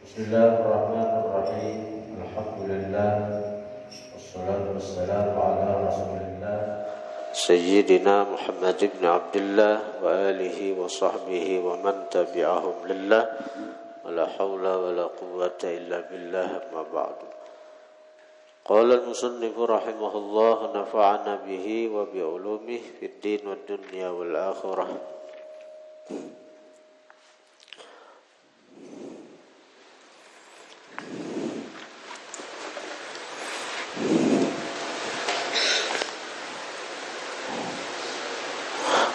Bismillahirrahmanirrahim. Alhamdulillah. Wassalatu wassalamu ala Rasulillah Sayyidina Muhammad ibn Abdullah wa alihi wa sahbihi wa man tabi'ahum lillah. Wa la hawla wa la quwwata illa billah, amma ba'du. Qala al-musannifu rahimahullah, nafa'ana bihi wa bi ulumihi fid din wad dunya wal akhirah.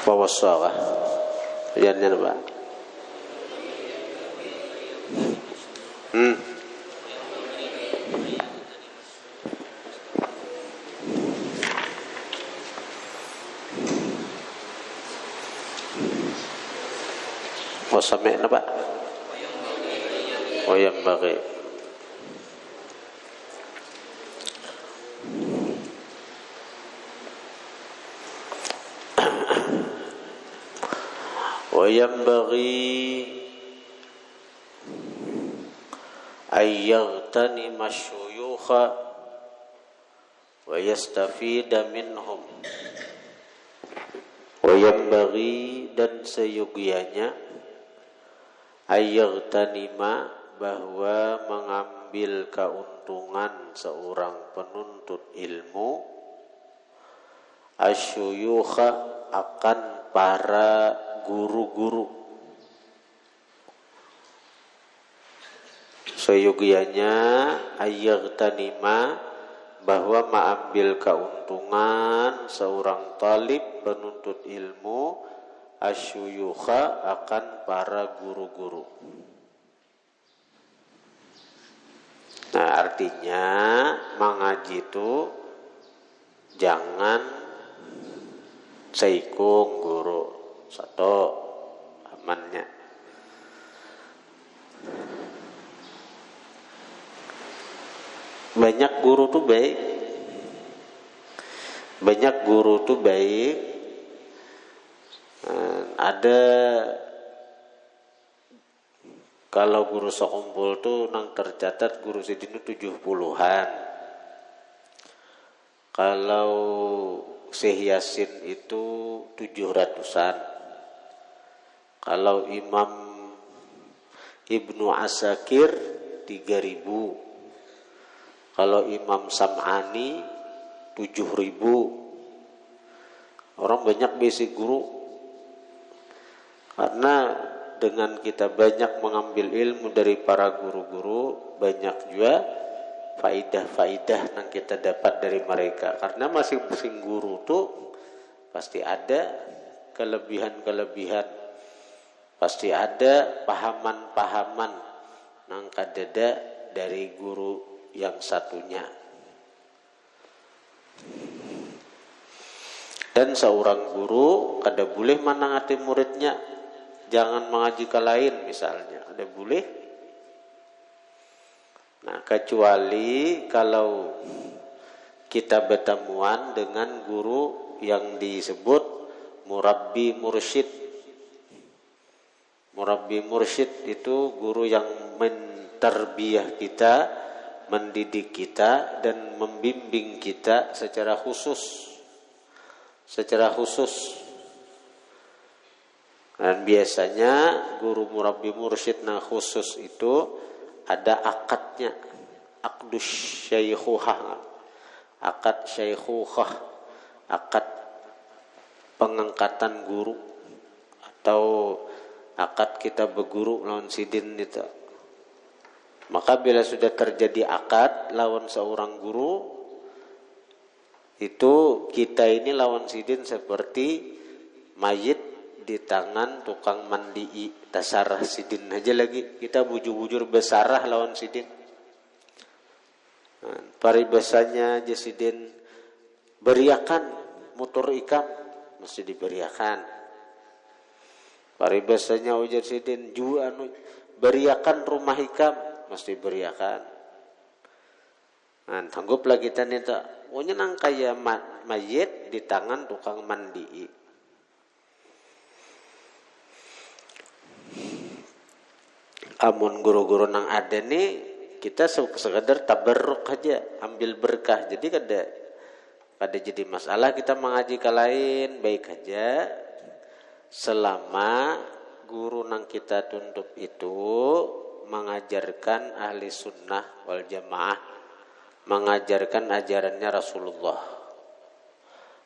Wawassaqah liannya apa? Wasami apa? Wayam bagi. وينبغي أن يغتنم الشيوخ ويستفيد منهم. وينبغي dan seyogianya أن يغتنم bahwa mengambil keuntungan seorang penuntut ilmu asyuyukha akan para guru-guru. Seyogianya ayyagtanima bahwa mengambil keuntungan seorang talib penuntut ilmu asyuyukha akan para guru-guru. Nah, artinya mengaji itu jangan seikung guru satu amannya. Banyak guru tuh baik. Banyak guru tuh baik. Ada kalau guru sekumpul tuh nang tercatat guru sedini 70-an. Kalau Syekh Yasin itu 700-an. Kalau Imam Ibnu Asakir 3.000. Kalau Imam Sam'ani 7.000. Orang banyak basic guru. Karena dengan kita banyak mengambil ilmu dari para guru-guru, banyak juga faidah-faidah yang kita dapat dari mereka. Karena masing-masing guru tuh pasti ada kelebihan-kelebihan, pasti ada pahaman-pahaman nang kadada dari guru yang satunya. Dan seorang guru kada boleh menangati muridnya, jangan mengaji ke lain misalnya, ada boleh. Nah, kecuali kalau kita bertemuan dengan guru yang disebut murabbi mursyid. Murabbi mursyid itu guru yang mentarbiyah kita, mendidik kita dan membimbing kita secara khusus. Dan biasanya guru murabbi mursyid nah khusus itu ada akadnya, akdus syaikhuhah, akad syaikhuhah, akad pengangkatan guru atau akad kita berguru lawan sidin itu. Maka bila sudah terjadi akad lawan seorang guru, itu kita ini lawan sidin seperti mayit di tangan tukang mandi, tasarah sidin aja lagi. Kita bujur-bujur besarah lawan sidin. Nah, paribasanya aja sidin beriakan motor ikam mesti diberiakan. Paribasanya ujar sidin juga beriakan rumah ikam mesti beriakan. Nah, tangguplah kita nih tak. Pokoknya nang kaya mayit di tangan tukang mandi. Amun guru-guru nang ada nih kita sekedar tabarruk aja, ambil berkah. Jadi kada jadi masalah kita mengaji ke lain, baik aja selama guru nang kita tuntut itu mengajarkan ahli sunnah wal jamaah, mengajarkan ajarannya Rasulullah,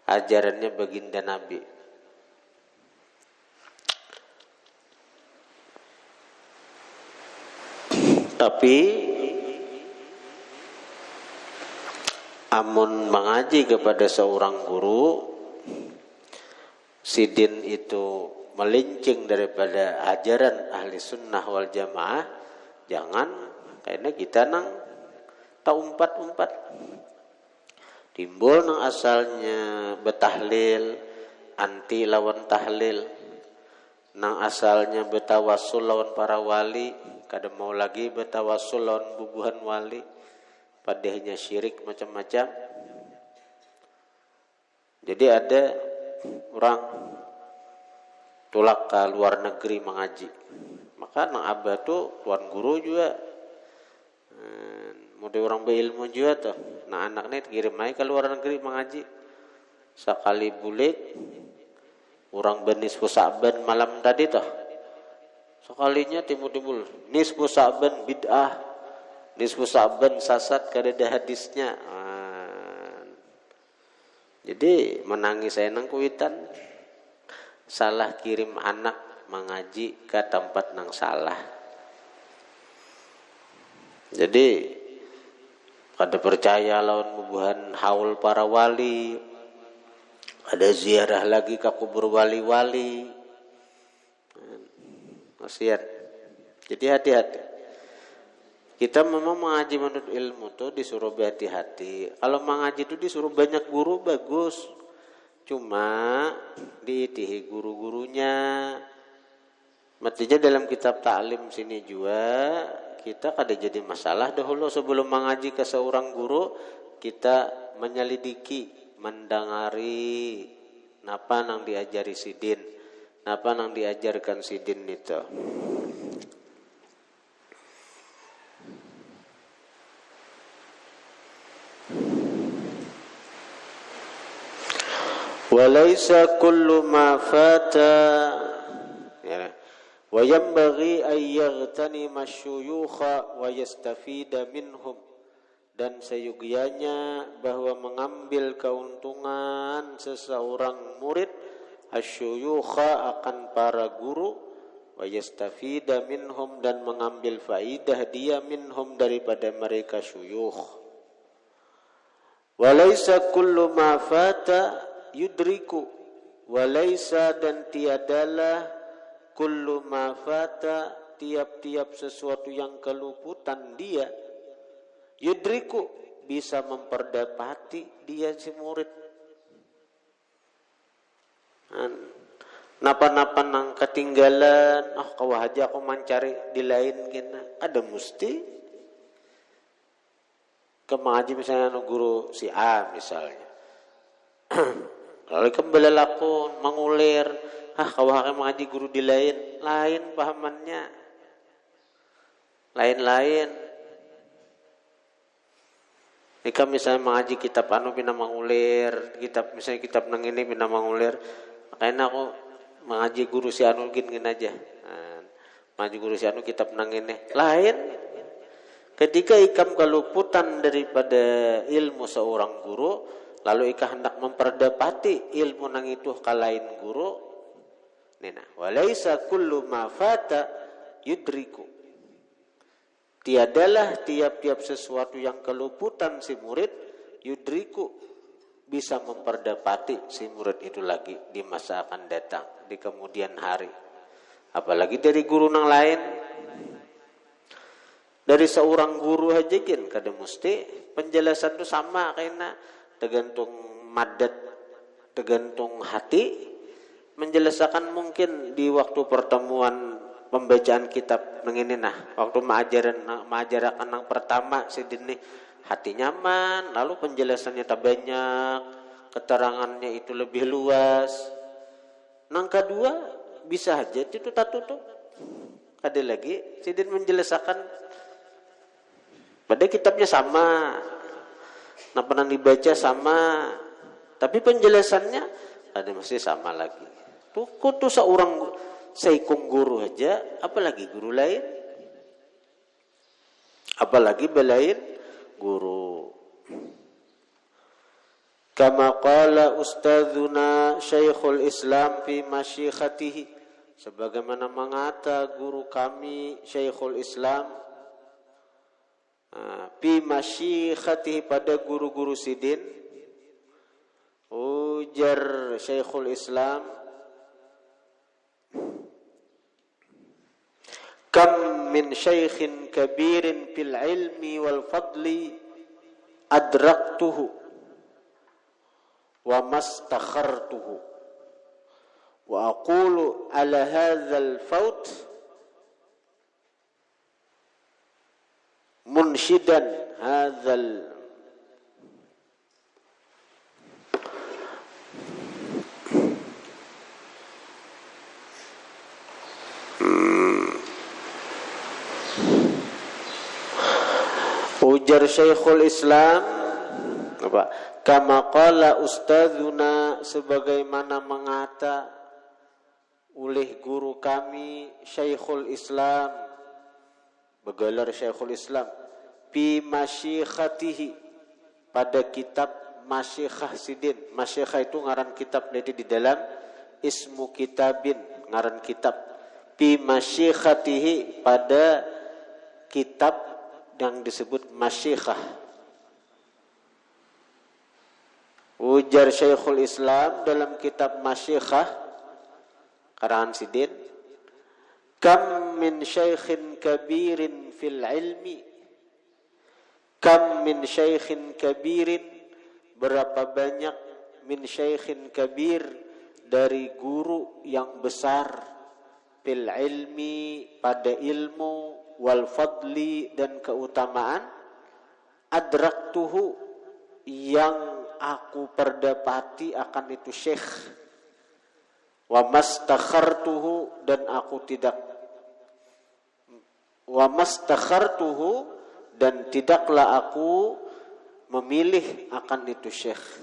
ajarannya baginda Nabi. Tapi amun mengaji kepada seorang guru, sidin itu melincing daripada ajaran ahli sunnah wal jamaah, jangan karena kita nang tak umpat-umpat. Timbul nang asalnya betahlil, anti lawan tahlil. Nang asalnya betawassul lawan para wali, kada mau lagi betawassul lawan bubuhan wali. Padahnya syirik macam-macam. Jadi ada orang tulak ke luar negeri mengaji, maka nang abah tu tuan guru juga mode orang berilmu juga tuh. Nah anaknya kirim aja ke luar negeri mengaji. Sekali bulik orang benisfu sa'ban malam tadi toh. Sekalinya timbul nisfu sa'ban bid'ah, nisfu sa'ban sasat, kada ada hadisnya. Jadi menangis saya nang kuitan, salah kirim anak mengaji ke tempat nang salah. Jadi kada percaya lawan bubuhan haul para wali, ada ziarah lagi ke kubur wali-wali. Kasihan. Jadi hati-hati. Kita memang mengaji menurut ilmu tuh disuruh berhati-hati. Kalau mengaji itu disuruh banyak guru bagus. Cuma diitihi guru-gurunya. Mestinya dalam kitab taklim sini juga kita kada jadi masalah dahulu sebelum mengaji ke seorang guru, kita menyelidiki, mendengari napa nang diajari sidin, napa nang diajarkan sidin itu. Walaysa kullu ma fata ya wa yanbaghi ay yaghtanima asyuyukha wa yastafida minhum, dan seyogianya bahwa mengambil keuntungan seseorang murid asyuyukha akan para guru, wa yastafida minhum dan mengambil faidah dia minhum daripada mereka syuyukh. Walaysa kullu ma fata yudriku, walaysa dan tiadalah kullu ma fata tiap-tiap sesuatu yang keluputan dia, yudriku bisa memperdapati dia si murid. Napa-napa nang ketinggalan, kau aja aku mencari di lain kena, ada mesti ke mengaji misalnya guru si A misalnya. Lalu kembali lakon mengulir, kau akan mengaji guru di lain pahamannya, lain. Jika misalnya mengaji kitab anu pina mengulir, misalnya kitab nang ini pina mengulir, makanya aku mengaji guru si anu gin aja. Mengaji guru si anu kitab nang ini lain. Ketika ikam keluputan daripada ilmu seorang guru, lalu ika hendak memperdapati ilmu nang itu kalain guru, nena walaysa kullu ma fata yudriku, tiadalah tiap-tiap sesuatu yang keluputan si murid yudriku bisa memperdapati si murid itu lagi di masa akan datang, di kemudian hari. Apalagi dari guru nang lain. Dari seorang guru aja kan kada mesti penjelasan itu sama, karena tergantung madat, tergantung hati. Menjelaskan mungkin di waktu pertemuan pembacaan kitab nang ini waktu mengajarkan nang pertama sidin nih hati nyaman, lalu penjelasannya tak banyak, keterangannya itu lebih luas. Nang kedua bisa aja itu tak tutup, Ada lagi Sidin menjelaskan pada kitabnya sama, nah pernah dibaca sama, tapi penjelasannya ada masih sama lagi. Tuh seorang seikung guru aja, apalagi guru lain, apalagi belain guru. Kama qala ustadzuna Syekhul Islam fi masyikhatihi, sebagaimana mengata guru kami Syekhul Islam fi masyikhatihi, pada guru-guru Sidin. Ujar Syekhul Islam, kam min syaikhin kabirin fil ilmi wal fadli adraktuhu wa mastakhartuhu wa aqulu ala hadzal faut munshidan hadzal ujar Syekhul Islam apa? Kama qala ustadzuna, sebagaimana mengata oleh guru kami Syekhul Islam, bergelar Syekhul Islam, fi masyikhatihi, pada kitab Masyikhah Sidin. Masyikhah itu ngaran kitab, jadi di dalam ismu kitabin, ngaran kitab. Fi masyikhatihi, pada kitab yang disebut Masyikhah. Ujar Syekhul Islam dalam kitab Masyikhah karangan Sidin, kam min syaikhin kabirin fil ilmi, kam min syaikhin kabirin, berapa banyak, min syaikhin kabir, dari guru yang besar, fil ilmi, pada ilmu, wal fadli, dan keutamaan, adraktuhu, yang aku perdapati akan itu syekh, wa mastakhartuhu, dan aku tidak, wa mastakhartuhu, dan tidaklah aku memilih akan itu syekh.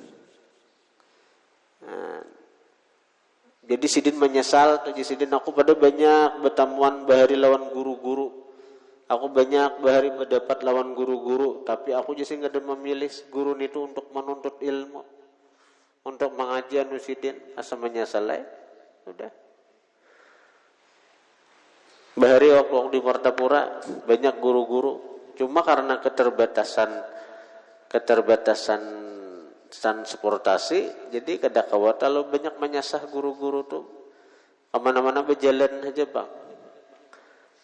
Nah, jadi Sidin menyesal, jadi Sidin aku pada banyak bertamuan bahari lawan guru-guru. Aku banyak bahari berdapat lawan guru-guru, tapi aku jadi nggak ada memilih guru itu untuk menuntut ilmu, untuk mengaji anu Sidin. Asa menyesal sudah. Bahari waktu di Martapura banyak guru-guru, cuma karena keterbatasan transportasi, jadi kada kawata lo banyak menyasah guru-guru tuh. Kemana-mana berjalan aja bang.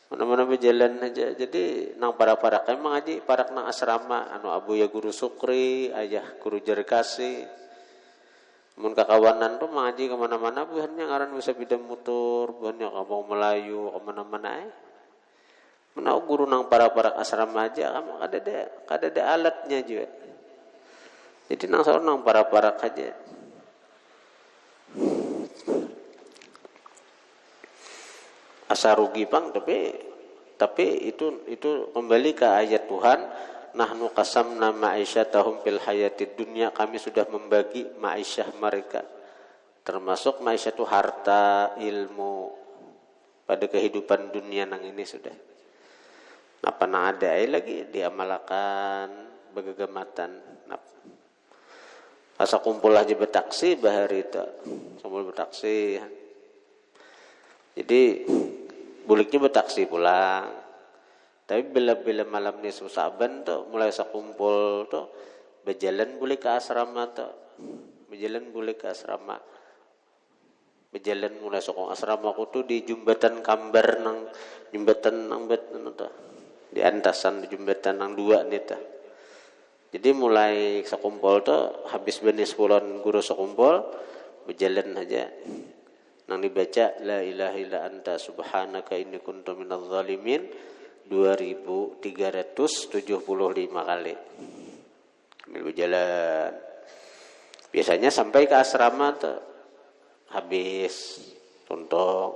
Mana-mana berjalan aja. Jadi nang para-para kayak mengaji parak nang asrama, anu abu ya guru Sukri, ayah guru Jarkasi. Mun kakawanan tuh mengaji kemana-mana, buhannya ngaran bisa bidang motor, buhannya kampung Melayu, kemana-mana Menau guru nang para-para asrama aja, kamu kada ada alatnya juga. Jadi nang saur nang para-para aja. Asa rugi bang, tapi itu kembali ke ayat Tuhan, nahnu qasamna ma'isyatahum fil hayatid dunya, kami sudah membagi ma'isyah mereka, termasuk ma'isyah itu harta, ilmu, pada kehidupan dunia nang ini sudah. Apa nang ada lagi diamalkan begegamatan. Asa kumpul aja betaksi bahari itu, kumpul betaksi. Jadi buliknya betaksi pulang. Tapi bila malam ni Saban tuh mulai sakumpul tuh berjalan boleh ke asrama tuh. Berjalan boleh ke asrama. Berjalan mulai sokong asrama aku tuh di jembatan Kambar nang jembatan nang tuh. Di antasan di jembatan nang dua nih tuh. Jadi mulai sakumpul tuh habis benis pulon guru sakumpul berjalan aja. Nang dibaca la ilaha illa anta subhanaka inni kuntu minadz zalimin 2375 kali. Sambil berjalan. Biasanya sampai ke asrama tuh habis tontong.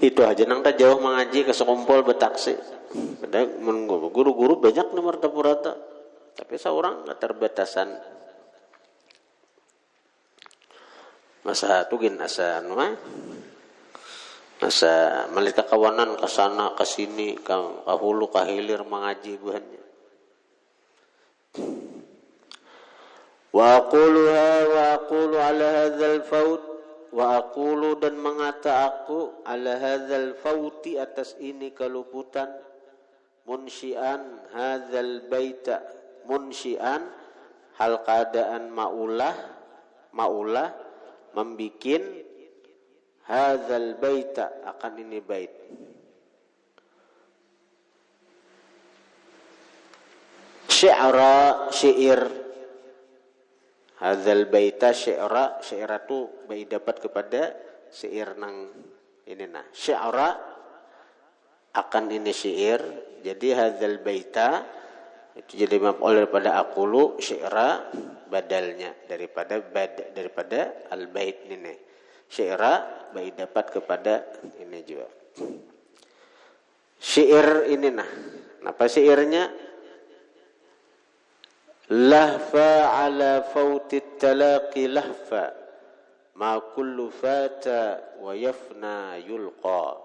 Itu aja nang tak jauh mengaji ke sekumpul betaksi. Guru-guru banyak nomor tapurata. Tapi seorang keterbatasan. Masa tugin asa masa malika kawanan ke sana ke sini ke hulu ke hilir mengaji buhannya. Wa aqulu ala hadzal faut wa aqulu dan mengata aku ala hadzal fauti atas ini keluputan munsyian hadzal baita munsyian hal keadaan maulah membikin hadzal baita akan ini bait syair hadzal baita syairatu bai dapat kepada syair nang ini nah syaira akan ini syair jadi hadzal baita itu jadi maf'ul daripada aqulu syaira badalnya daripada al bait ini syaira bai dapat kepada ini juga syair ini nah apa syairnya lahfa ala fauti talaqi lahfa ma kullu fata wa yafna yulqa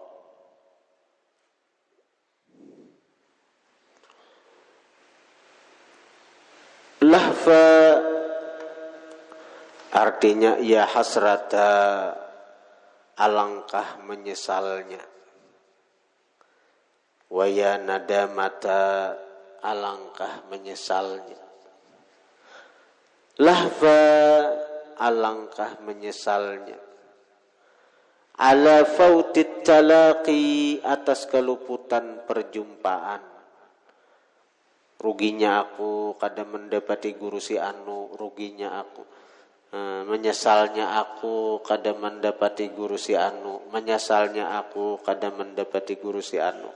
lahfa artinya ya hasrata alangkah menyesalnya wa ya nadamata alangkah menyesalnya lahfa alangkah menyesalnya ala fautit talaqi atas keluputan perjumpaan ruginya aku kadang mendapati guru si anu ruginya aku menyesalnya aku kadang mendapati guru si anu menyesalnya aku kadang mendapati guru si anu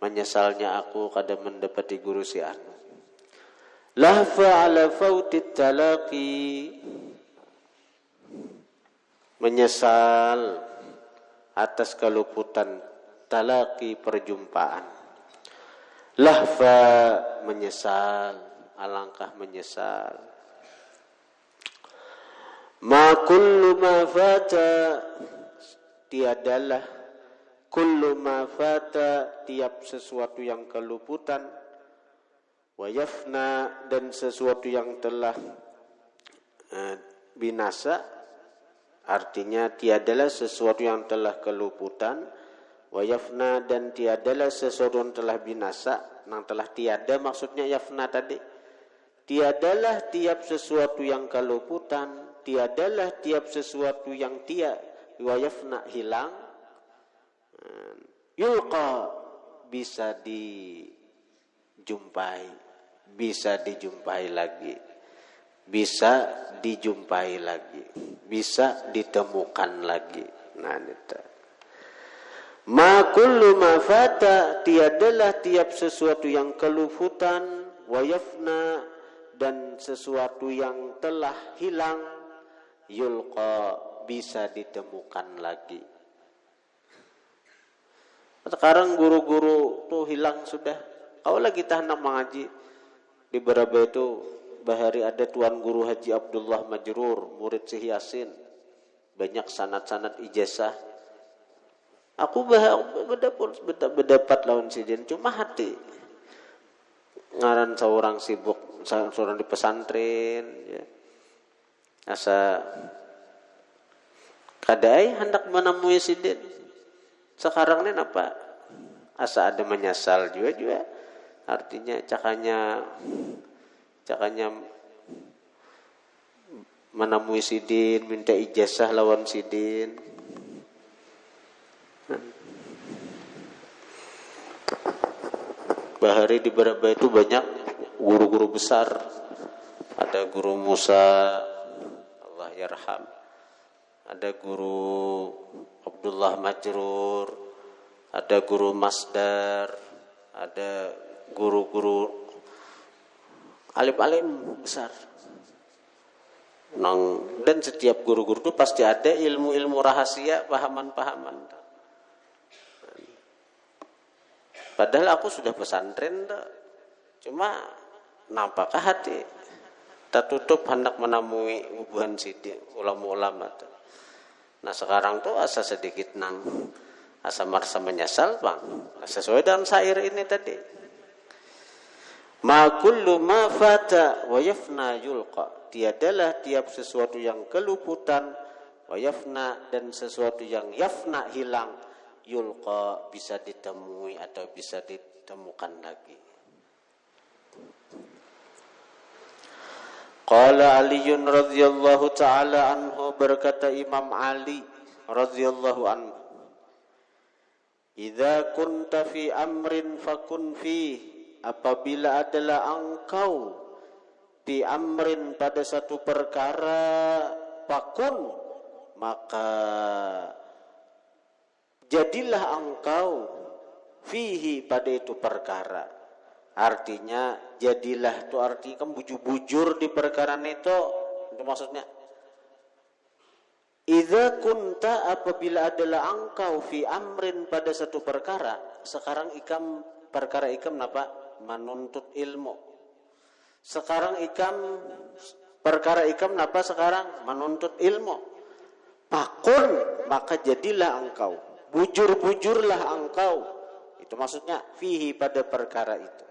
menyesalnya aku kadang mendapati guru si anu lahfa ala fautit talaqi menyesal atas keluputan talaqi perjumpaan lahfa menyesal alangkah menyesal ma kullu ma fata tiadalah kullu ma fata tiap sesuatu yang keluputan wa yafna dan sesuatu yang telah binasa artinya tiadalah sesuatu yang telah keluputan wa yafna dan tiadalah sesuatu yang telah binasa yang telah tiada maksudnya yafna tadi tiadalah tiap sesuatu yang keluputan tiadalah tiap sesuatu yang wa yafna hilang yulqa bisa dijumpai bisa dijumpai lagi bisa ditemukan lagi nah itu ma kullu ma fata tiadalah tiap sesuatu yang keluputan wa yafna dan sesuatu yang telah hilang yulqa bisa ditemukan lagi sekarang guru-guru tuh hilang sudah kau lagi hendak mengaji di Beraba itu bahari ada Tuan Guru Haji Abdullah Majrur murid Syekh Yasin banyak sanad-sanad ijazah aku berdapat lawan sidin cuma hati ngaran seorang sibuk seorang di pesantren ya. Asa kadai hendak menemui sidin sekarang ini apa asa ada menyesal juga artinya cakanya menemui sidin minta ijazah lawan sidin bahari di Beraba itu banyak guru-guru besar ada guru Musa Allah yarham ada guru Abdullah Majrur ada guru Masdar ada guru-guru alim-alim besar dan setiap guru-guru itu pasti ada ilmu-ilmu rahasia pahaman-pahaman Padahal aku sudah pesantren dah. Cuma nampakah hati tertutup hendak menemui hubungan sidik ulama-ulama tuh. Nah sekarang tuh asa sedikit nang asa merasa menyesal bang. Sesuai dengan syair ini tadi. Ma kullu ma fata wa yafna yulqa. Tiadalah tiap sesuatu yang keluputan wa yafna dan sesuatu yang yafna hilang yulqa bisa ditemui atau bisa ditemukan lagi. Qala Aliun radhiyallahu ta'ala anhu, berkata Imam Ali radhiyallahu anhu, idza kunta fi amrin fakun fi, apabila adalah engkau di amrin pada satu perkara, fakun maka jadilah engkau fihi pada itu perkara. Artinya jadilah itu arti kamu bujur-bujur di perkara itu maksudnya. Idza kunta apabila adalah engkau fi amrin pada satu perkara. Sekarang ikam perkara ikam apa? Menuntut ilmu. Sekarang ikam perkara ikam apa sekarang? Menuntut ilmu. Pakun maka jadilah engkau. Bujur-bujurlah engkau. Itu maksudnya fihi pada perkara itu.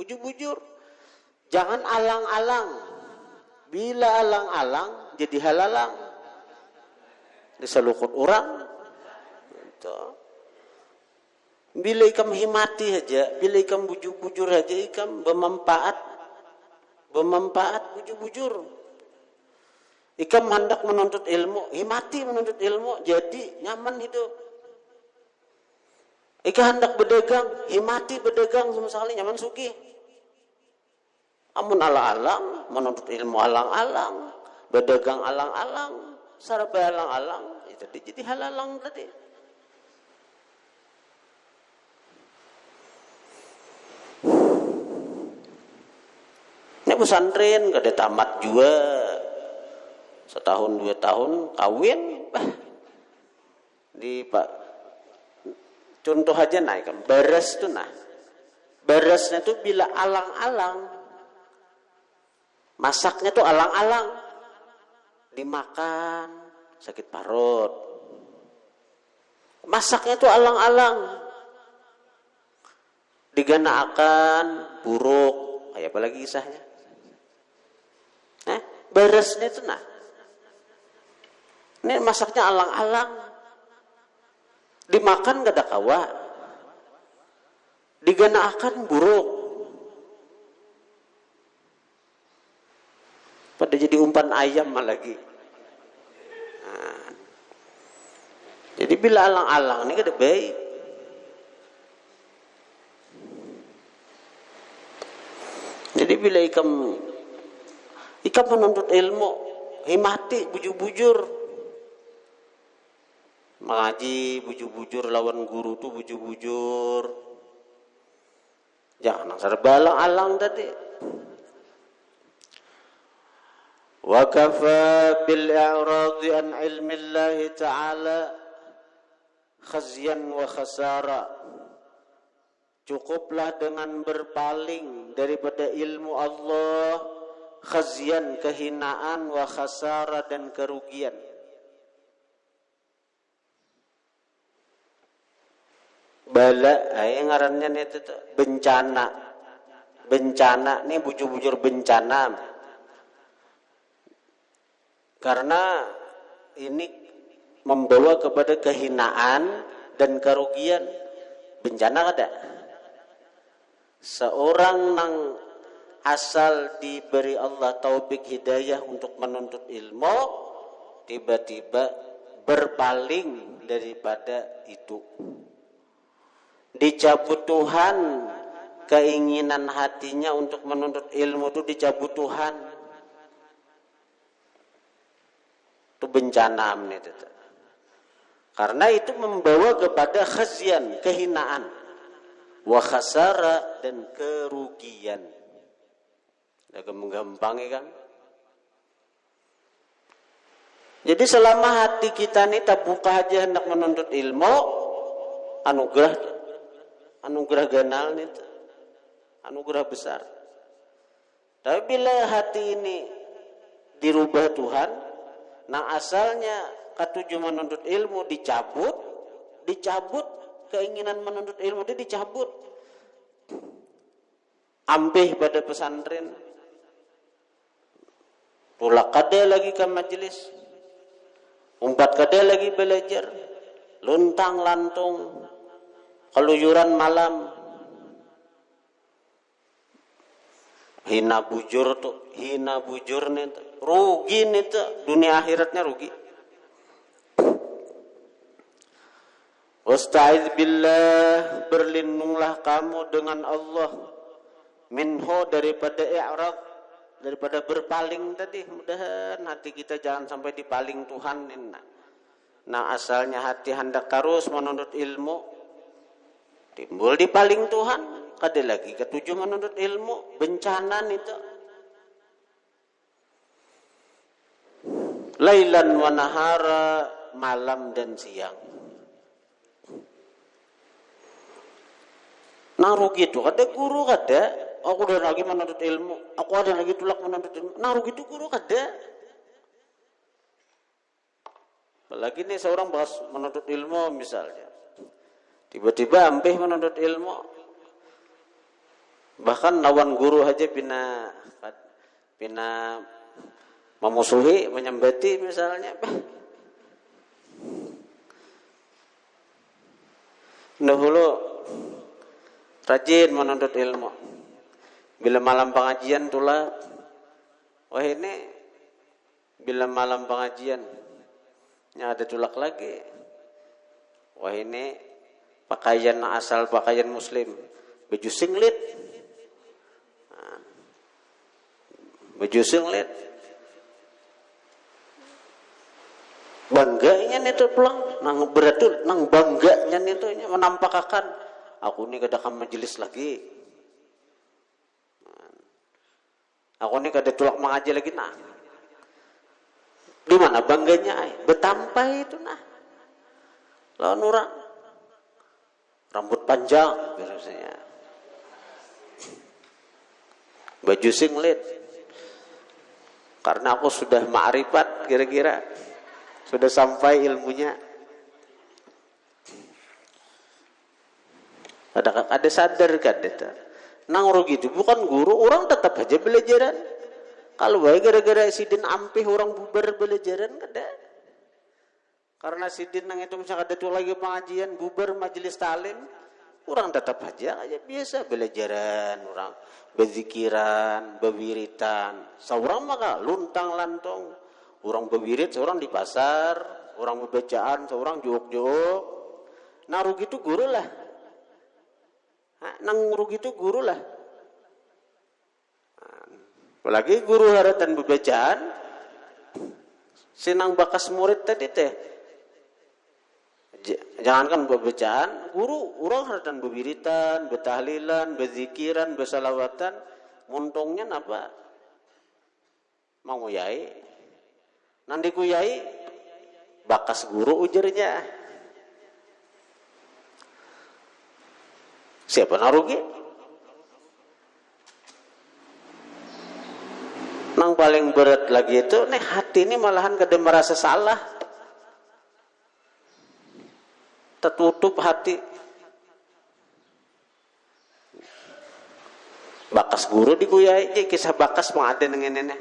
Bujur-bujur. Jangan alang-alang. Bila alang-alang jadi halalang. Diselukut orang. Gitu. Bila ikam himati aja, bila ikam bujur-bujur aja, ikam bermanfaat bujur-bujur. Ikam hendak menuntut ilmu, himati menuntut ilmu, jadi nyaman hidup. Ikam hendak berdagang, himati berdagang sama sekali nyaman sugih. Amun alang-alang, menuntut ilmu alang-alang, berdagang alang-alang, sarap alang-alang, itu jadi halalang tadi. Ini pesantren gak ada tamat juga, 1 tahun 2 tahun kawin, di pak. Contoh aja naik kan, beres tuh nah, beresnya tuh bila alang-alang. Masaknya tuh alang-alang, dimakan sakit parut. Masaknya tuh alang-alang, diganaakan buruk. Kayak apa lagi kisahnya? Beresnya tuh nah, ini masaknya alang-alang, dimakan gak ada kawa, diganaakan buruk. Pada jadi umpan ayam malah lagi. Nah, jadi bila alang-alang ini kada baik. Jadi bila ikam menuntut ilmu, himati bujur-bujur. Mengaji bujur-bujur, lawan guru tuh bujur-bujur. Jangan serba alang-alang tadi. Wa kafa bil i'radi an ilmi Allah ta'ala khazyan wa khasara. Cukuplah dengan berpaling daripada ilmu Allah, khazyan kehinaan, wa khasara dan kerugian. Bala yang ngarannya itu bencana. Bencana nih bujur-bujur bencana. Karena ini membawa kepada kehinaan dan kerugian. Bencana ada. Seorang nang asal diberi Allah taufik hidayah untuk menuntut ilmu, tiba-tiba berpaling daripada itu. Dicabut Tuhan keinginan hatinya untuk menuntut ilmu itu, dicabut Tuhan. Itu bencana itu. Karena itu membawa kepada khazyan, kehinaan, wa khasara dan kerugian. Udah gampang kan? Jadi selama hati kita ini terbuka aja hendak menuntut ilmu, anugerah. anugerah ganal itu, anugerah besar. Tapi bila hati ini dirubah Tuhan, nah asalnya katuju menuntut ilmu dicabut, keinginan menuntut ilmu dia dicabut. Ampih pada pesantren, pula kada lagi ke majelis, umpat kada lagi belajar, luntang lantung, keluyuran malam, hina bujur nih tuh, rugi nih tuh, dunia akhiratnya rugi. Wasta'idz billah, berlindunglah kamu dengan Allah, minhu daripada i'rad, daripada berpaling tadi. Mudahan hati kita jangan sampai dipaling Tuhan. Nah asalnya hati hendak terus menuntut ilmu, timbul dipaling Tuhan, kada lagi ketuju menuntut ilmu, bencana itu. Lailan wa nahara, malam dan siang. Nah rugi itu, kada guru kada, aku udah lagi menuntut ilmu, aku ada lagi tulak menuntut ilmu. Nah rugi itu guru kada. Apalagi nih seorang bahas menuntut ilmu misalnya, tiba-tiba ampih menuntut ilmu, bahkan lawan guru aja pina memusuhi, menyembati misalnya. Dahulu rajin menuntut ilmu, bila malam pengajian tulah, wah ini bila malam pengajian nya ada tulak lagi, wah ini pakaian asal pakaian muslim, baju singlet, bangganya itu pulang, nang beratul, nang bangganya itu menampakkan, aku ini kada ke majelis lagi, aku ini kada tulak mengaji lagi. Nah di mana bangganya? Betampai itu nah, lawan orang rambut panjang biasanya, baju singlet, karena aku sudah ma'rifat, kira-kira sudah sampai ilmunya. Ada sadar kan itu. Nang rugi itu bukan guru, orang tetap aja belajaran. Kalau baik gara-gara sidin ampih orang bubar belajaran kada. Karena sidin nang itu misalnya ada tuh lagi pengajian, bubar majelis talim, orang tetap aja biasa belajaran, orang berzikiran, bewiritan. Seorang maka luntang lantong, orang bewirit, seorang di pasar, orang bacaan, seorang jok-jok. Nah rugi itu guru lah. Nang rugi itu guru lah. Apalagi guru haratan bebacaan, sinang bakas murid tadi teh. Jangankan bebacaan, guru orang haratan bebiritan, betahlilan, bezikiran, besalawatan, muntungnya apa? Mau yai, nanti ku yai, bakas guru ujarnya. Siapa narugi? Nang paling berat lagi itu, nih hati ini malahan kada merasa salah, tertutup hati. Bakas guru diguyai, kisah bakas mau ada dengan nenek.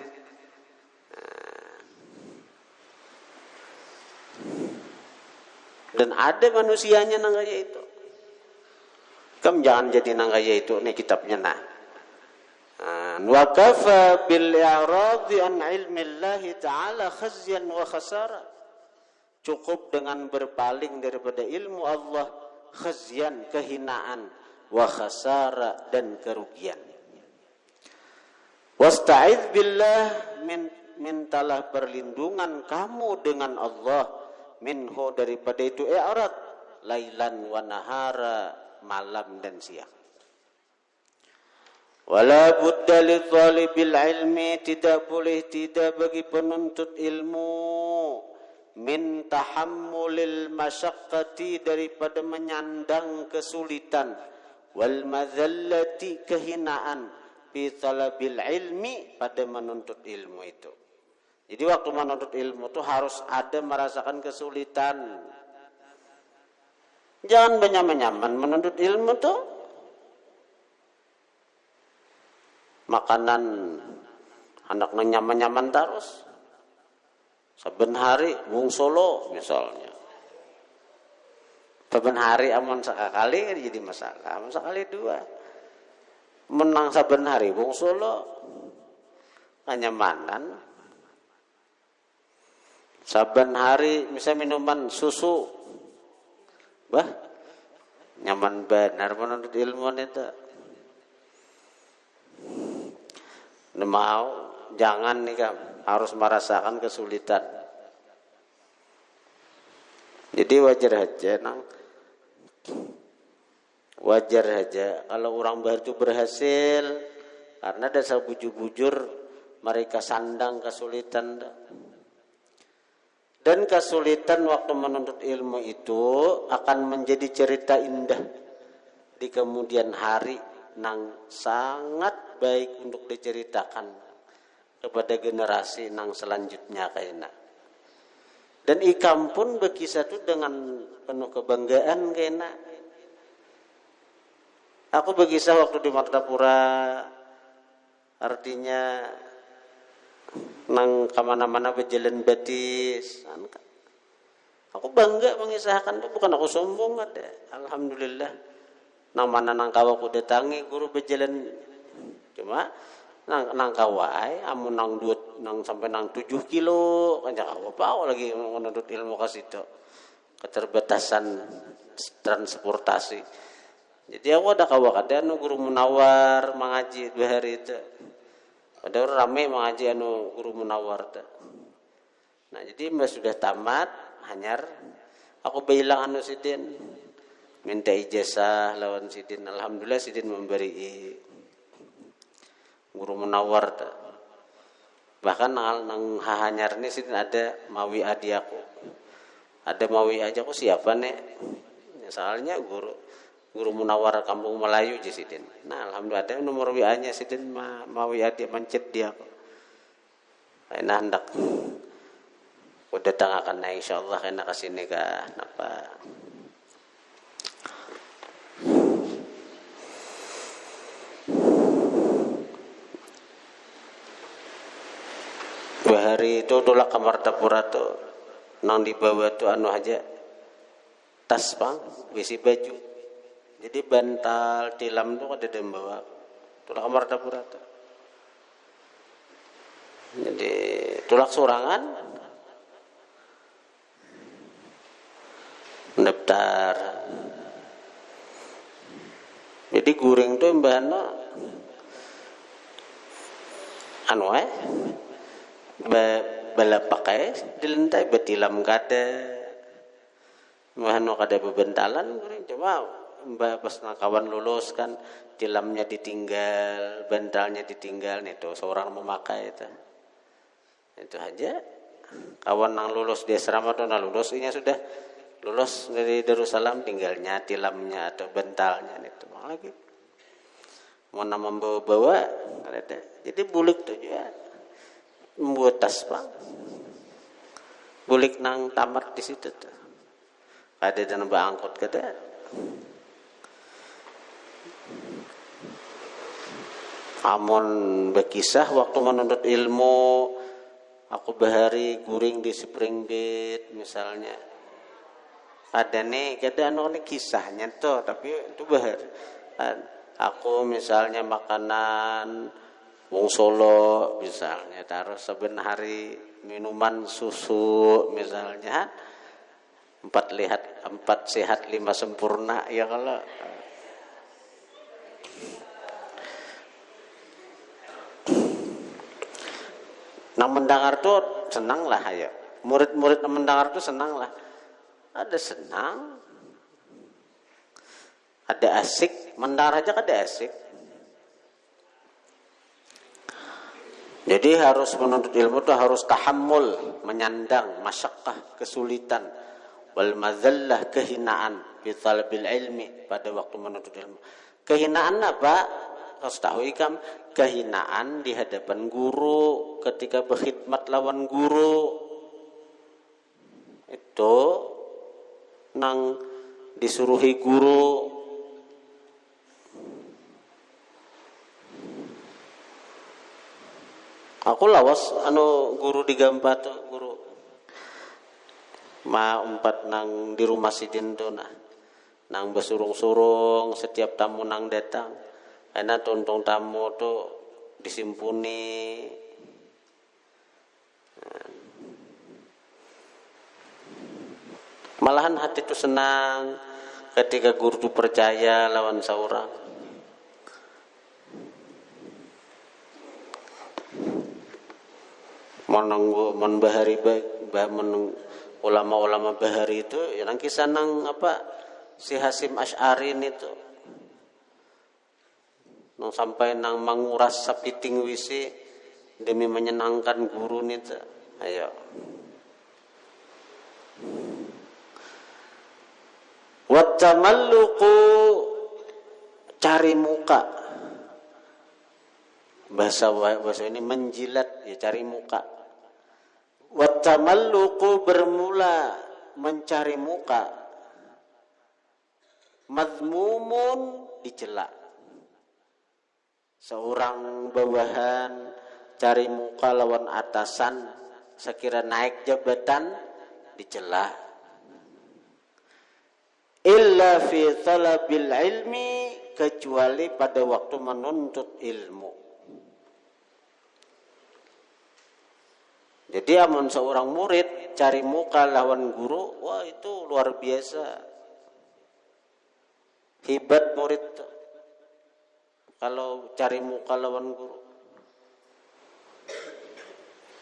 Dan ada manusianya nang kaya itu. Kamu jangan jadi nang kaya itu, nih kitabnya nah. Wa kafa bil i'radi an ilmi Allah ta'ala khazyan wa khasara. Cukup dengan berpaling daripada ilmu Allah, khazyan, kehinaan, wa khasara, dan kerugian. Wasta'idz billah, mintalah perlindungan kamu dengan Allah, minhu daripada itu i'rad, lailan wa nahara, malam dan siang. Wala budda li thalibil ilmi, tidak boleh tidak bagi penuntut ilmu, min tahammulil masyaqqati, daripada menyandang kesulitan, wal madzallati kehinaan fi talabil ilmi pada menuntut ilmu itu. Jadi waktu menuntut ilmu itu harus ada merasakan kesulitan. Jangan benyaman-nyaman menuntut ilmu tuh. Makanan anaknya nyaman-nyaman terus. Saben hari wong Solo misalnya. Saben hari amun sekali jadi masalah, amun sekali dua. Menang saben hari wong Solo kenyamanan. Saben hari misalnya minuman susu. Bah, nyaman benar menuntut ilmu itu. Mau jangan nih kan harus merasakan kesulitan. Jadi wajar aja kalau orang baru itu berhasil karena dasar bujur-bujur mereka sandang kesulitan. Dan kesulitan waktu menuntut ilmu itu akan menjadi cerita indah di kemudian hari nang sangat baik untuk diceritakan kepada generasi nang selanjutnya kayaknya. Dan ikam pun berkisah itu dengan penuh kebanggaan kayaknya. Aku berkisah waktu di Martapura, artinya nang kemana-mana berjalan batis. Aku bangga mengisahkan itu, bukan aku sombong ada. Alhamdulillah. Nang mana nang kawa aku datangi guru berjalan cuma nang kawai amun nang sampai nang 7 kilo kan apa lagi menuntut ilmu ke situ. Keterbatasan transportasi. Jadi aku ada kawa kada guru Munawar mengaji 2 hari itu. Padahal rame mengaji guru Munawar tu. Nah, jadi mbak sudah tamat, hanyar aku bilang Sidin minta ijazah lawan Sidin. Alhamdulillah Sidin memberi guru Munawar tu. Bahkan nang hanyar ni Sidin ada mawi adi aku. Ada mawi aja aku siapa nek? Soalnya guru Munawar Kampung Melayu je Sidin. Nah, alhamdulillah ada nomor WA-nya Sidin mau WA dia mencet dia. Kena hendak udah datang akan naik insyaallah kena ke sini kah napa. Dua hari itu tolak kamar Martapura tuh nang di bawah tuh aja tas bang, besi baju. Jadi bantal tilam itu ada di bawah. Tulak kamar Martapura tuh. Jadi tulak sorangan mendaftar. Jadi guring tuh mbahna bala pakai dilentai betilam kada. Mbahna kada bebentalan guring coba mbak pas kawan lulus kan tilamnya ditinggal, bantalnya ditinggal itu seorang memakai itu aja. Kawan yang lulus di asrama tuh lulus ini sudah lulus dari Darussalam tinggalnya tilamnya atau bantalnya itu lagi mau nama bawa ada. Jadi bulik tuh juga membuat tas bang bulik nang tamat di situ tuh ada dan angkot kada. Amun berkisah waktu menuntut ilmu aku bahari guring di spring bed misalnya ada nih kada nih kisahnya tuh tapi itu bahari aku misalnya makanan wong Solo misalnya taruh saben hari minuman susu misalnya 4 sehat 5 sempurna ya kalau nang mendengar tuh senang lah ya. Murid-murid nang mendengar tuh senang lah. Ada senang, ada asik, mendengar aja kada asik. Jadi harus menuntut ilmu tuh harus tahammul, menyandang masyaqqah, kesulitan, wal mazallah kehinaan fi talabil ilmi pada waktu menuntut ilmu. Kehinaan apa? Harus tahu ikam, kehinaan di hadapan guru ketika berkhidmat lawan guru. Itu nang disuruhi guru aku lawas guru digambar tuh guru ma umpat nang di rumah sidin tuh nang besurung-surung setiap tamu nang datang enak tuntung tamu tuh disimpuni malahan hati tuh senang ketika guru tuh percaya lawan seorang. Bahari ulama-ulama bahari itu yang kisah nang apa si Hasim Asy'ari itu nang sampai nang menguras sapiting wisi demi menyenangkan guru itu. Ayo watamalluqu cari muka bahasa ini menjilat ya cari muka. Watamalluqu bermula mencari muka madmumun dicela. Seorang bawahan cari muka lawan atasan sekira naik jabatan dicela. Illa fi talabil ilmi kecuali pada waktu menuntut ilmu. Jadi amun seorang murid cari muka lawan guru, wah itu luar biasa. Hebat murid kalau cari muka lawan guru.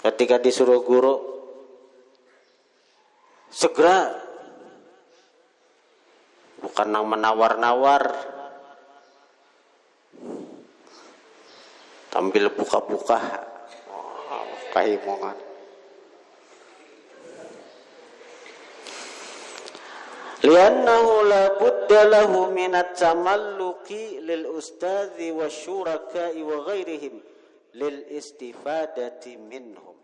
Ketika disuruh guru segera bukan nang menawar-nawar tampil buka-buka kahimongan. Liannahu la budda lahu minat tamalluqi lil ustadzi wasyuraka'i wa ghairihim lil istifadati minhum.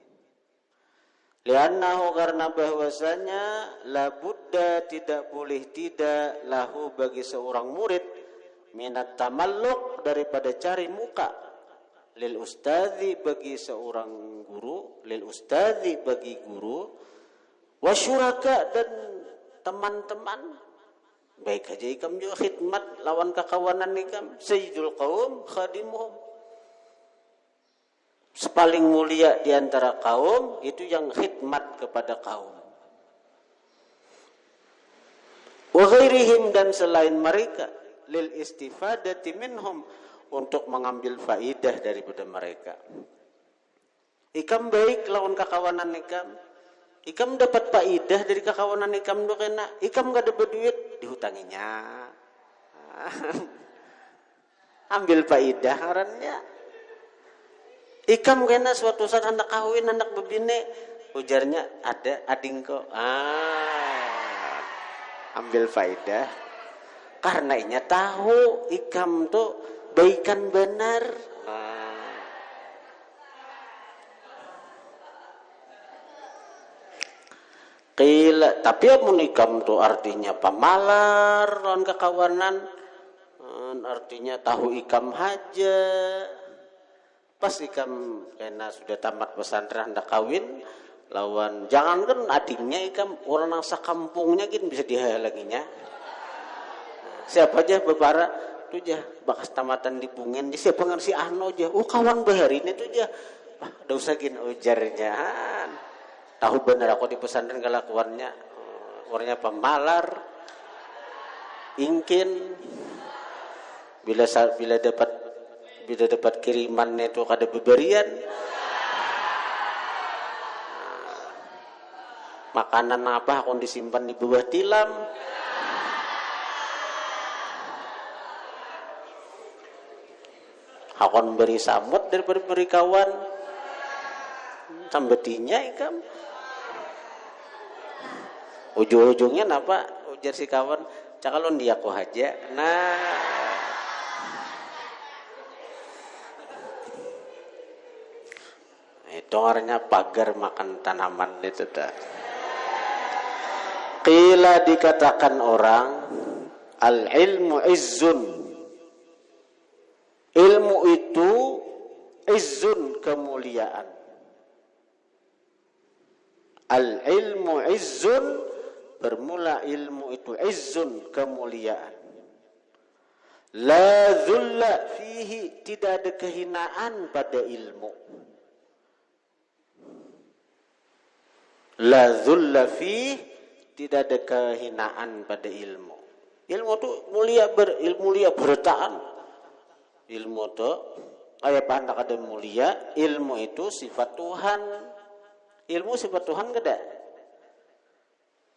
Liannahu karena bahwasanya la budda tidak boleh tidak lahu bagi seorang murid minat tamalluq daripada cari muka lil ustadzi bagi seorang guru lil ustadzi bagi guru wasyuraka dan teman-teman baik aja ikam juga khidmat lawan kakawanan ikam sayyidul qaum khadimuhum sepaling mulia di antara kaum itu yang khidmat kepada kaum wa ghairihim dan selain mereka lil istifadati minhum untuk mengambil faidah daripada mereka. Ikam baik lawan kakawanan ikam dapat faidah dari kakawanan ikam do kena ikam gak dapat duit dihutanginya ambil faidah ngarannya ikam kena suatu saat anak kawin anak bebine ujarnya ada ading kok ambil faidah karena inya tahu ikam tuh baikan benar. Qila tapi amun ikam tu artinya pamalar lawan kekawanan artinya tahu ikam haja pas ikam kena sudah tamat pesantren hendak kawin lawan jangankan adiknya ikam orang nang sakampungnya gin bisa dihalaginya siapa aja bebara tu jah bakas tamatan di Bungen di siapa ngerti ano aja kawan bahari ini tu jah ada usah gin ujarnya tahu benar aku di pesantren kelakuannya orangnya pemalar ingkin bila dapat kiriman itu kada beberian makanan apa aku disimpan di bawah tilam aku beri samut daripada beri kawan sambetinya ikam ujung-ujungnya napa ujar si kawan cakalon dia ko haja nah Itu artinya pagar makan tanaman itu dah. Qila dikatakan orang al-ilmu izzun. Ilmu itu izzun kemuliaan. Al-ilmu izzun, bermula ilmu itu izzun kemuliaan. La dhulla fihi, tidak ada kehinaan pada ilmu. La dhulla fihi, tidak ada kehinaan pada ilmu. Ilmu itu mulia bertaan. Ilmu itu ayat pandak ada mulia. Ilmu itu sifat Tuhan. Ilmu sifat Tuhan kada.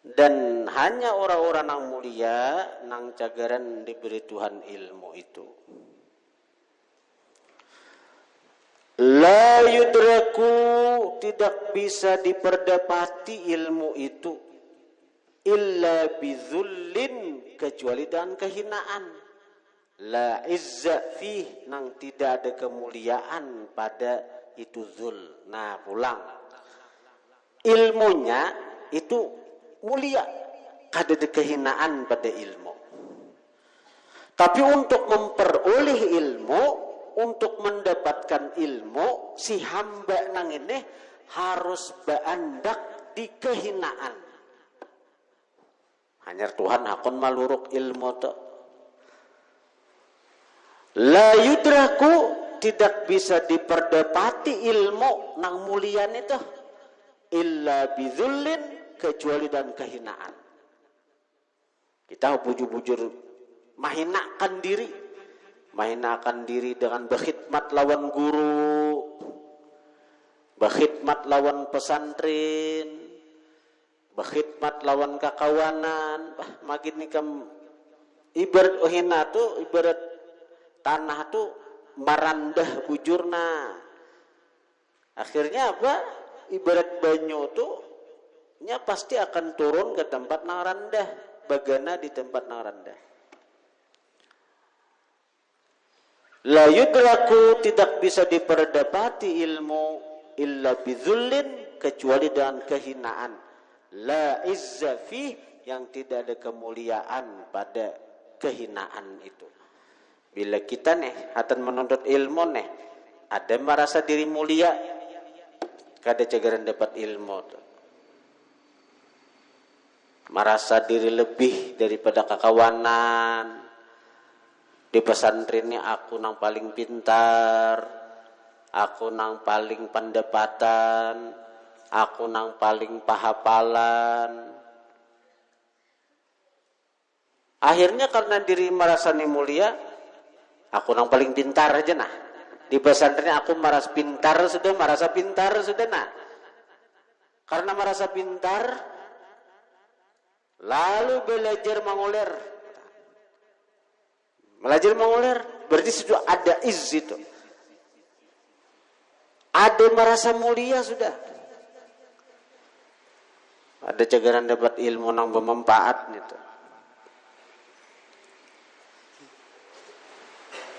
Dan hanya orang-orang yang mulia nang cagaran diberi Tuhan ilmu itu. La yudraku, tidak bisa diperdapati ilmu itu illa bizullin, kecuali dengan kehinaan. La izza fih, nang tidak ada kemuliaan pada itu zul. Nah, pulang. Ilmunya itu mulia, kada ada kehinaan pada ilmu. Tapi untuk memperoleh ilmu, untuk mendapatkan ilmu, si hamba nang ini harus berandak di kehinaan. Hanya Tuhan hakun maluruk ilmu tu. La yudraku, tidak bisa diperdapati ilmu nang mulian itu illa bizullin, kecuali dan kehinaan. Kita bujur-bujur mahinakan diri dengan berkhidmat lawan guru, berkhidmat lawan pesantren, berkhidmat lawan kakawanan. Makin nikam ibarat ohina tu, ibarat tanah tu marandah bujurna. Akhirnya apa? Ibarat banyu tu nya pasti akan turun ke tempat nang rendah, bagana di tempat nang rendah. La yudraku, tidak bisa diperdapati ilmu illa bizullin, kecuali dengan kehinaan. La izza fih, yang tidak ada kemuliaan pada kehinaan itu. Bila kita nih hatan menuntut ilmu nih, ada merasa diri mulia, kada cagaran dapat ilmu tuh. Merasa diri lebih daripada kakawanan. Di pesantrennya aku nang paling pintar, aku nang paling pendapatan, aku nang paling pahapalan. Akhirnya karena diri merasa nih mulia, aku nang paling pintar aja nah. Di pesantrennya aku merasa pintar sudah nah. Karena merasa pintar, lalu belajar mengulir. Belajar mengulir, berarti sudah ada izz itu. Ada merasa mulia sudah. Ada cagaran dapat ilmu yang bermanfaat gitu.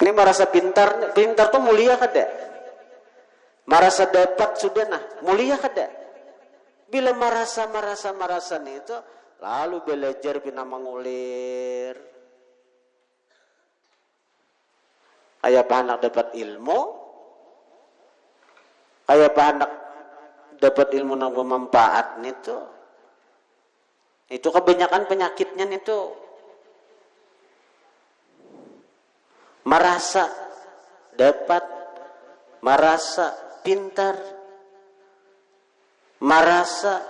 Ini merasa pintar tuh mulia kada? Merasa dapat sudah nah, mulia kada? Bila merasa nih itu, lalu belajar bina mengulir. Ayah anak dapat ilmu, ayah anak dapat ilmu yang bermanfaat itu kebanyakan penyakitnya itu merasa dapat, merasa pintar, merasa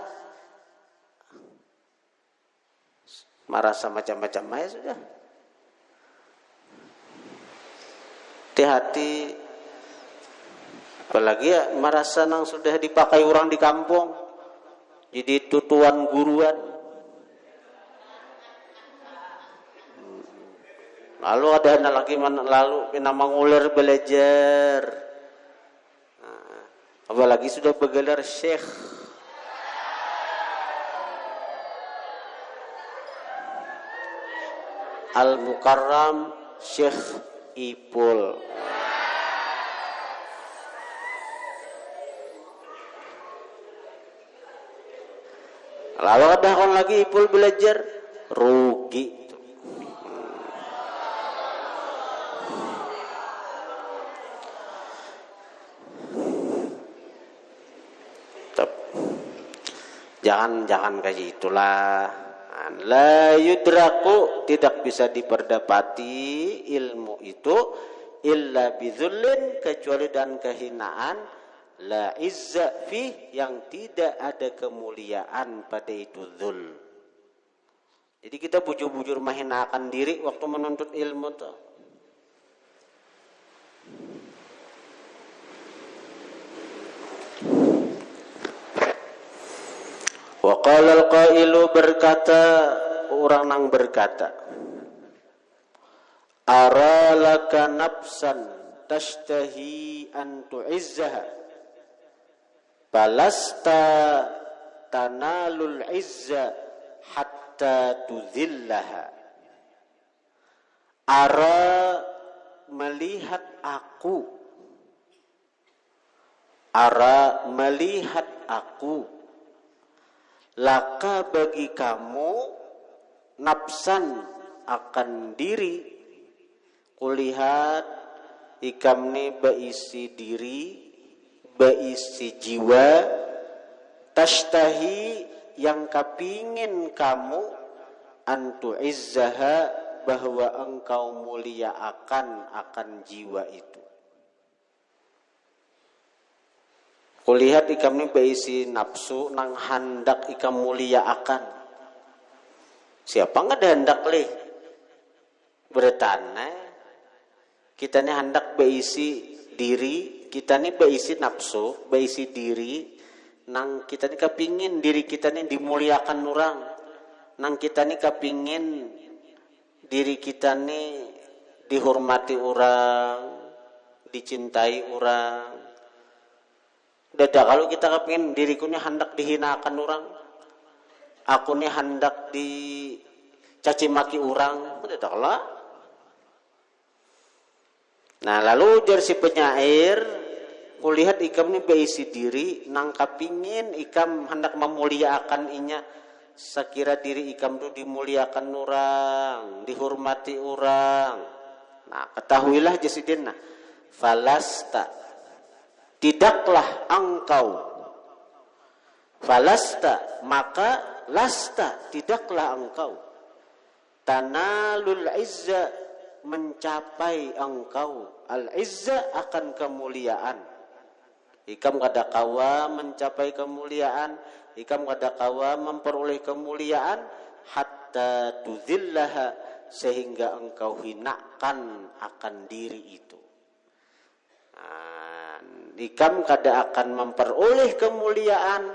macam-macam aja sudah. Hati-hati, apalagi ya merasa nang sudah dipakai orang di kampung, jadi tutuan guruan. Lalu ada anak lagi lalu pina mengulir belajar. Nah, apalagi sudah bergelar syekh. Al-Mukarram Syekh Ipul. Lalu ada kon lagi ipul belajar rugi. Jangan kayak itulah. La yudraku, tidak bisa diperdapati ilmu itu illa bidzullin, kecuali dan kehinaan, la izza fi, yang tidak ada kemuliaan pada itu dzul. Jadi kita bujur-bujur menghinakan diri waktu menuntut ilmu tuh. Wa qala al-qailu, berkata orang nang berkata, ara laka nafsan tashtahi an tu'izzaha balasta tanalul izza hatta tudhillaha. Ara, melihat aku, ara melihat aku, laka bagi kamu, nafsan akan diri, kulihat ikam ni beisi diri, beisi jiwa, tashtahi, yang kapingin kamu, antu izzaha, bahwa engkau mulia akan jiwa itu. Kulihat ikam ni beisi nafsu nang hendak ikam mulia akan. Siapa nggak ada hendak leh bertanya. Kita ni hendak beisi diri, kita ni beisi nafsu, beisi diri, nang kita ni kepingin diri kita ni dimuliakan orang, nang kita ni kepingin diri kita ni dihormati orang, dicintai orang. Dadah, kalau kita kepingin diriku ni hendak dihinakan orang, aku ni hendak dicaci maki orang, dadah lah. Nah, lalu dari si penyair, kulihat ikam ni beisi diri, nang kepingin ikam hendak memuliakan inya, sekira diri ikam tu dimuliakan orang, dihormati orang. Nah, ketahuilah jasidina, falasta, tidaklah engkau, falasta, maka lasta, tidaklah engkau, tanalul izza, mencapai engkau, al izza, akan kemuliaan. Ikam kada kawa mencapai kemuliaan, ikam kada kawa memperoleh kemuliaan, hatta tudzillaha, sehingga engkau hinakan akan diri itu. Ikam kada akan memperoleh kemuliaan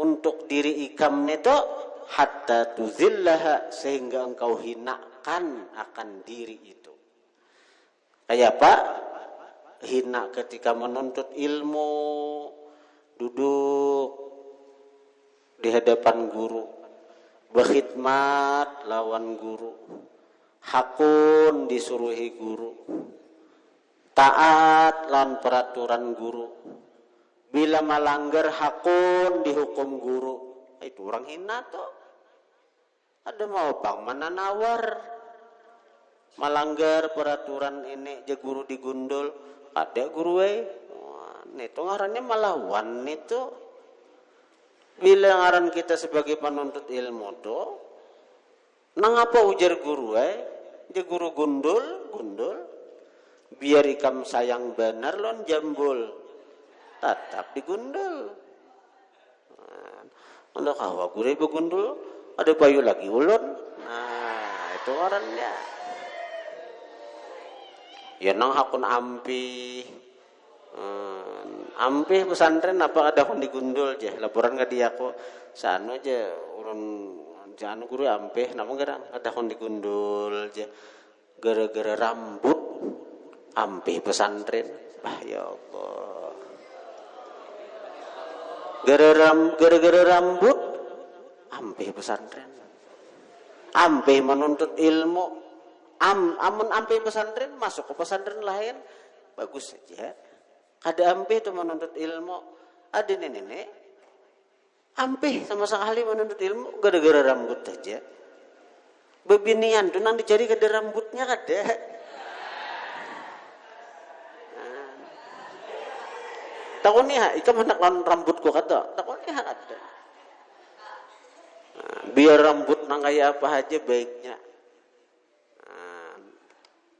untuk diri ikam itu, hatta tuzillaha, sehingga engkau hinakan akan diri itu. Kayak apa? Hina ketika menuntut ilmu, duduk di hadapan guru, berkhidmat lawan guru, hakun disuruhi guru, taat lawan peraturan guru, bila melanggar hakun dihukum guru. Itu orang hina tuh. Ada mau bang mana nawar melanggar peraturan ini, je guru digundul, ada guru itu ngarannya melawan itu. Bila ngaran kita sebagai penuntut ilmu tuh, nang apa ujar guru je guru gundul, biar ikam sayang benar lon jambul, tetap digundul. Untuk kawa guru begundul, ada payu lagi ulun. Nah, itu orangnya. Ya nang hakun ampi pesantren apa ada kon digundul je. Laporan ke dia aku sanu je urun jangan guru ampe napa gerang ada kon digundul je. Gara-gara rambut ampe pesantren. Ya Allah. Gara-gara rambut ampe pesantren. Ampe menuntut ilmu. Amun ampe pesantren masuk ke pesantren lain bagus saja. Kada ampe itu menuntut ilmu. Ada nenek Ampih sama sekali menuntut ilmu gara-gara rambut aja. Bebinian tuh nang dicari kada rambutnya kada. Takon ni ha, ikam hendak lawan rambutku kata. Takon ni ha kada. Biar rambut nang kaya apa aja baiknya.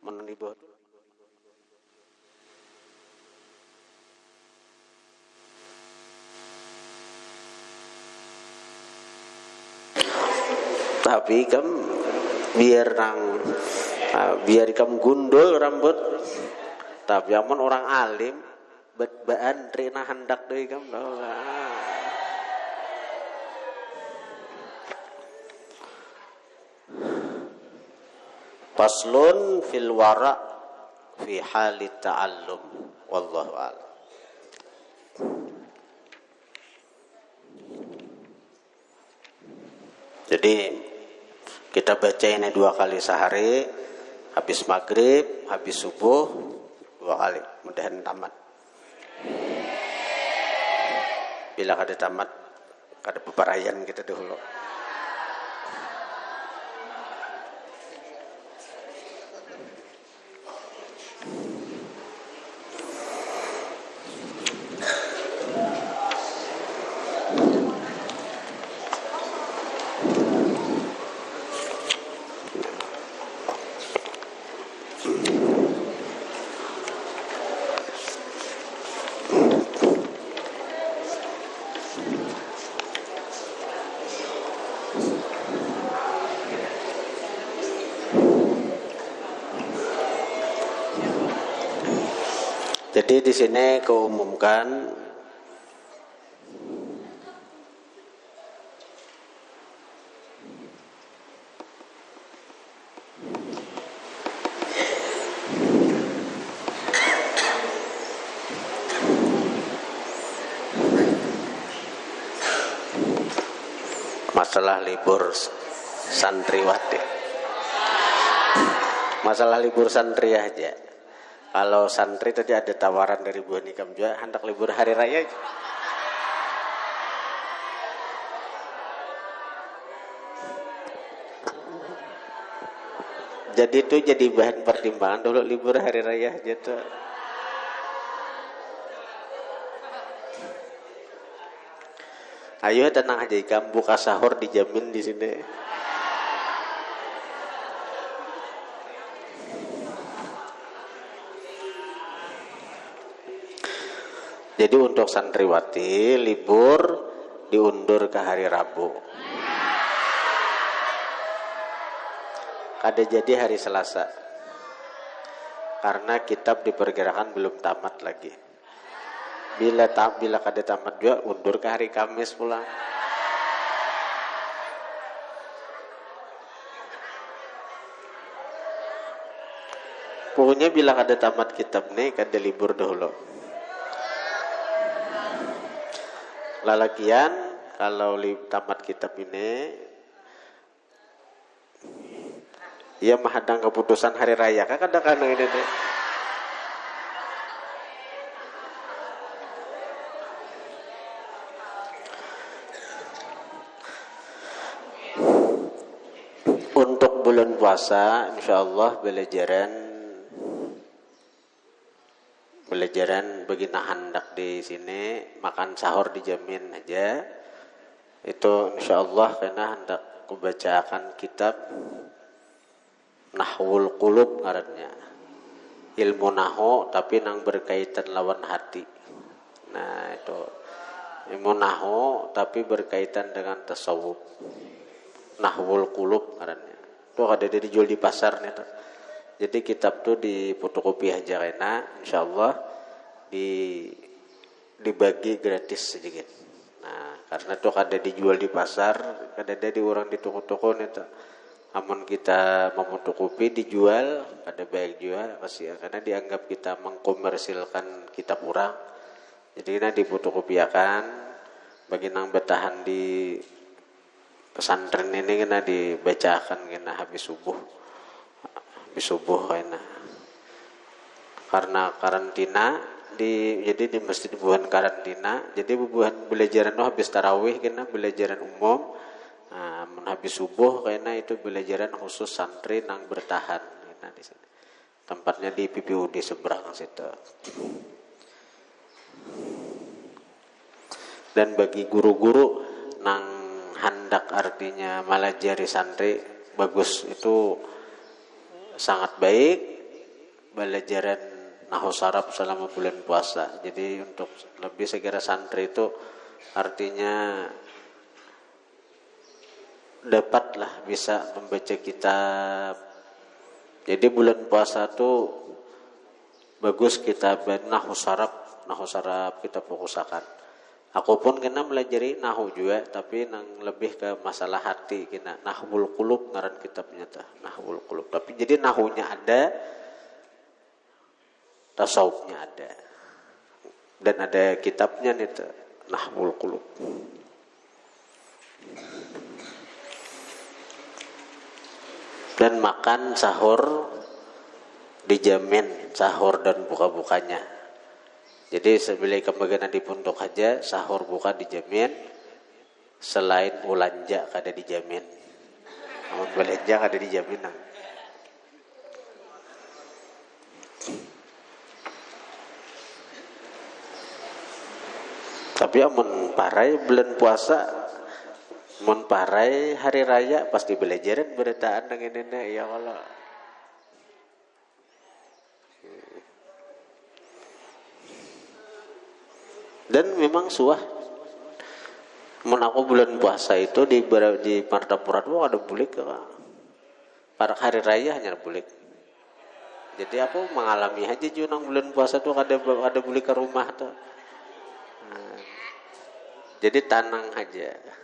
Menuni bawah. Tapi kam biar kam gundul rambut. Tapi amun orang alim bet-baan rena hendak deui kam Faslun fil wara fi halit ta'allum wallahu a'lam. Jadi kita baca ini 2 kali sehari, habis maghrib, habis subuh 2 kali, mudahan tamat. Bila kada tamat, kada peparayan kita dahulu. Jadi di sini keumumkan masalah libur santriwati. Masalah libur santri aja. Kalau santri tadi ada tawaran dari Bu Nikam juga hendak libur hari raya. Jadi itu jadi bahan pertimbangan dulu libur hari raya gitu. Ayo tenang aja Ikam, buka sahur dijamin di sini. Jadi untuk santriwati libur diundur ke hari Rabu. Kada jadi hari Selasa. Karena kitab diperkirakan belum tamat lagi. Bila kada tamat juga undur ke hari Kamis pula. Pokoknya bila kada tamat kitab nih kada libur dahulu. Lalakian kalau tamat kitab ini ia menghadang keputusan hari raya kan kadang-kadang ini deh. Untuk bulan puasa insyaallah belajaran begina hendak di sini, makan sahur dijamin aja. Itu insyaallah karena hendak kubacakan kitab Nahwul Qulub ngarannya. Ilmu nahwu tapi nang berkaitan lawan hati. Nah, itu ilmu nahwu tapi berkaitan dengan tasawuf. Nahwul Qulub ngarannya. Itu ada dijual di pasar nih tuh. Jadi kitab tuh di fotokopi aja karena insyaallah dibagi gratis sedikit. Nah, karena tuh ada dijual di pasar, ada di orang di toko-toko nih tuh. Amun kita memotokopi dijual, ada baik juga pasti ya, karena dianggap kita mengkomersilkan kitab orang. Jadi kita difotokopiakan bagi nang bertahan di pesantren ini kena dibacakan kena habis subuh kena. Karena karantina jadi di masjid bubuhan karantina, jadi bubuhan belajaran habis tarawih kena belajaran umum. Nah, habis subuh kena itu belajaran khusus santri nang bertahan kena di sini. Tempatnya di PPUD seberang situ. Dan bagi guru-guru nang hendak artinya malajari santri bagus, itu sangat baik belajaran nahwu saraf selama bulan puasa. Jadi untuk lebih segera santri itu artinya dapatlah bisa membaca kitab. Jadi bulan puasa tuh bagus kitab nahwu saraf kita fokusakan. Aku pun kena melajari nahwu juga, tapi nang lebih ke masalah hati kena nahwul qulub ngaran kitabnya tah, nahwul qulub. Tapi jadi nahwunya ada, tasawufnya ada. Dan ada kitabnya nih tah, nahwul qulub. Dan makan sahur dijamin, sahur dan buka-bukanya. Jadi sebelum kembagian di pondok aja sahur buka dijamin, selain ulanja kada dijamin. Namun belanja kada dijamin. Tapi amun parai bulan puasa, mun parai hari raya pasti belajaran beritaan dengan nenek ya Allah. Dan memang suah mun aku bulan puasa itu di Martapura tuh ada bulik pada hari raya hanya bulik. Jadi aku mengalami aja junang bulan puasa tuh ada bulik ke rumah tuh. Nah, jadi tanang aja. Nah.